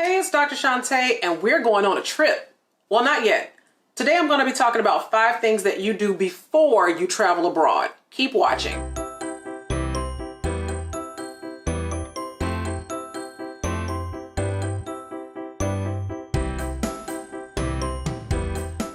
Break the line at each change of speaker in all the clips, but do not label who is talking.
Hey, it's Dr. Shante, and we're going on a trip. Well, not yet. Today I'm going to be talking about 5 things that you do before you travel abroad. Keep watching.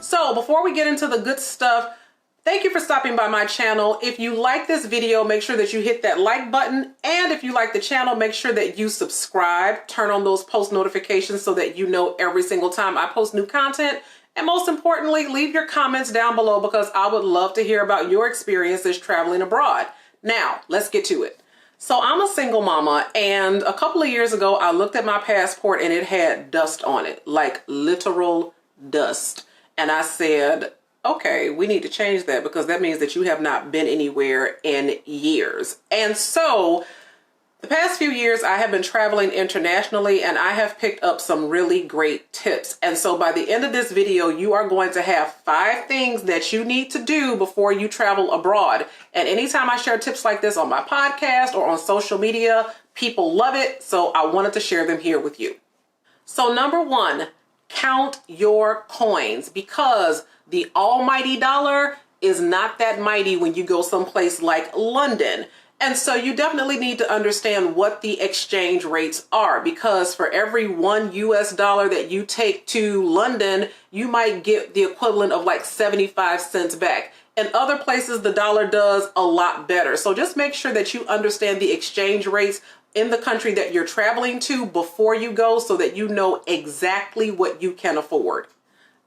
So before we get into the good stuff, thank you for stopping by my channel. If you like this video, make sure that you hit that like button. And if you like the channel, make sure that you subscribe, turn on those post notifications so that you know every single time I post new content. And most importantly, leave your comments down below because I would love to hear about your experiences traveling abroad. Now, let's get to it. So I'm a single mama, and a couple of years ago, I looked at my passport and it had dust on it, like literal dust. And I said, okay, we need to change that because that means that you have not been anywhere in years. And so the past few years I have been traveling internationally and I have picked up some really great tips. And so by the end of this video, you are going to have 5 things that you need to do before you travel abroad. And anytime I share tips like this on my podcast or on social media, people love it. So I wanted to share them here with you. So number 1, count your coins, because the almighty dollar is not that mighty when you go someplace like London. And so you definitely need to understand what the exchange rates are, because for every $1 US that you take to London, you might get the equivalent of like 75 cents back. In other places, the dollar does a lot better. So just make sure that you understand the exchange rates in the country that you're traveling to before you go so that you know exactly what you can afford.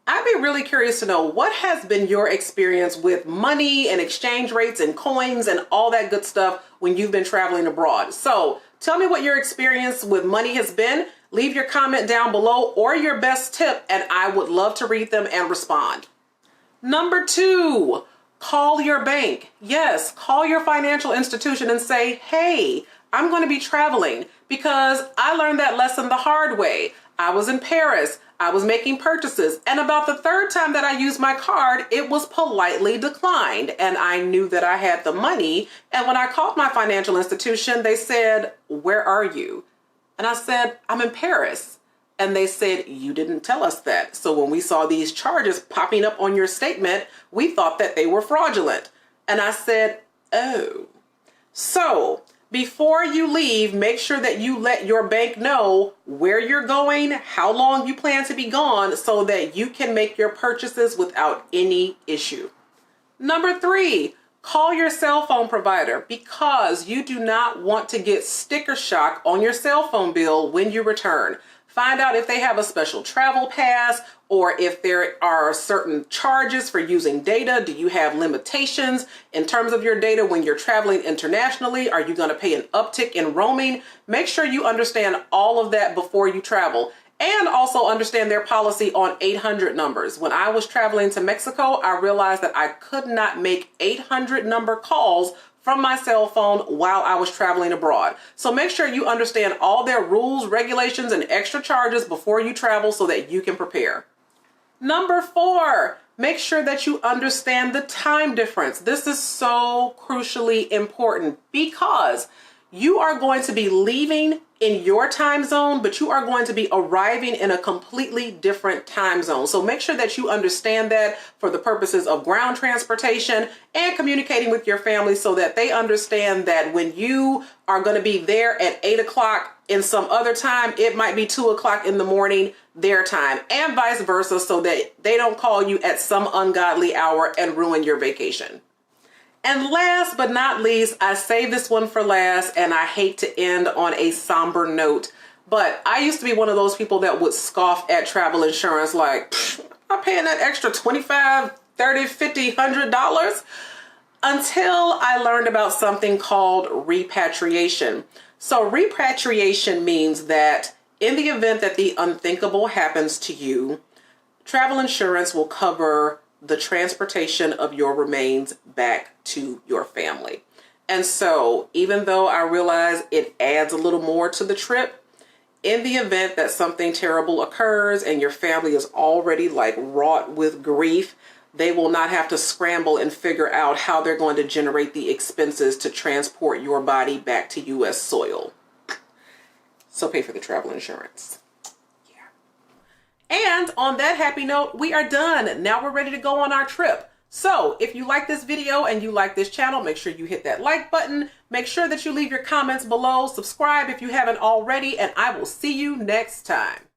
I'd be really curious to know, what has been your experience with money and exchange rates and coins and all that good stuff when you've been traveling abroad? So tell me what your experience with money has been. Leave your comment down below or your best tip, and I would love to read them and respond. Number 2, call your bank. Yes, call your financial institution and say, hey, I'm going to be traveling, because I learned that lesson the hard way. I was in Paris, I was making purchases, and about the 3rd time that I used my card, it was politely declined, and I knew that I had the money. And when I called my financial institution, they said, where are you? And I said, I'm in Paris. And they said, you didn't tell us that. So when we saw these charges popping up on your statement, we thought that they were fraudulent. And I said, oh. So before you leave, make sure that you let your bank know where you're going, how long you plan to be gone, so that you can make your purchases without any issue. Number 3, call your cell phone provider, because you do not want to get sticker shock on your cell phone bill when you return. Find out if they have a special travel pass, or if there are certain charges for using data. Do you have limitations in terms of your data when you're traveling internationally? Are you going to pay an uptick in roaming? Make sure you understand all of that before you travel, and also understand their policy on 800 numbers. When I was traveling to Mexico, I realized that I could not make 800 number calls from my cell phone while I was traveling abroad. So make sure you understand all their rules, regulations, and extra charges before you travel so that you can prepare. Number 4, make sure that you understand the time difference. This is so crucially important, because you are going to be leaving in your time zone, but you are going to be arriving in a completely different time zone. So make sure that you understand that for the purposes of ground transportation and communicating with your family, so that they understand that when you are going to be there at 8 o'clock in some other time, it might be 2 o'clock in the morning their time, and vice versa, so that they don't call you at some ungodly hour and ruin your vacation. And last but not least, I saved this one for last, and I hate to end on a somber note, but I used to be one of those people that would scoff at travel insurance, like, I'm paying that extra $25, $30, $50, $100, until I learned about something called repatriation. So repatriation means that in the event that the unthinkable happens to you, travel insurance will cover the transportation of your remains back to your family. And so even though I realize it adds a little more to the trip, in the event that something terrible occurs and your family is already like wrought with grief, they will not have to scramble and figure out how they're going to generate the expenses to transport your body back to US soil. So pay for the travel insurance. And on that happy note, we are done. Now we're ready to go on our trip. So if you like this video and you like this channel, make sure you hit that like button. Make sure that you leave your comments below. Subscribe if you haven't already, and I will see you next time.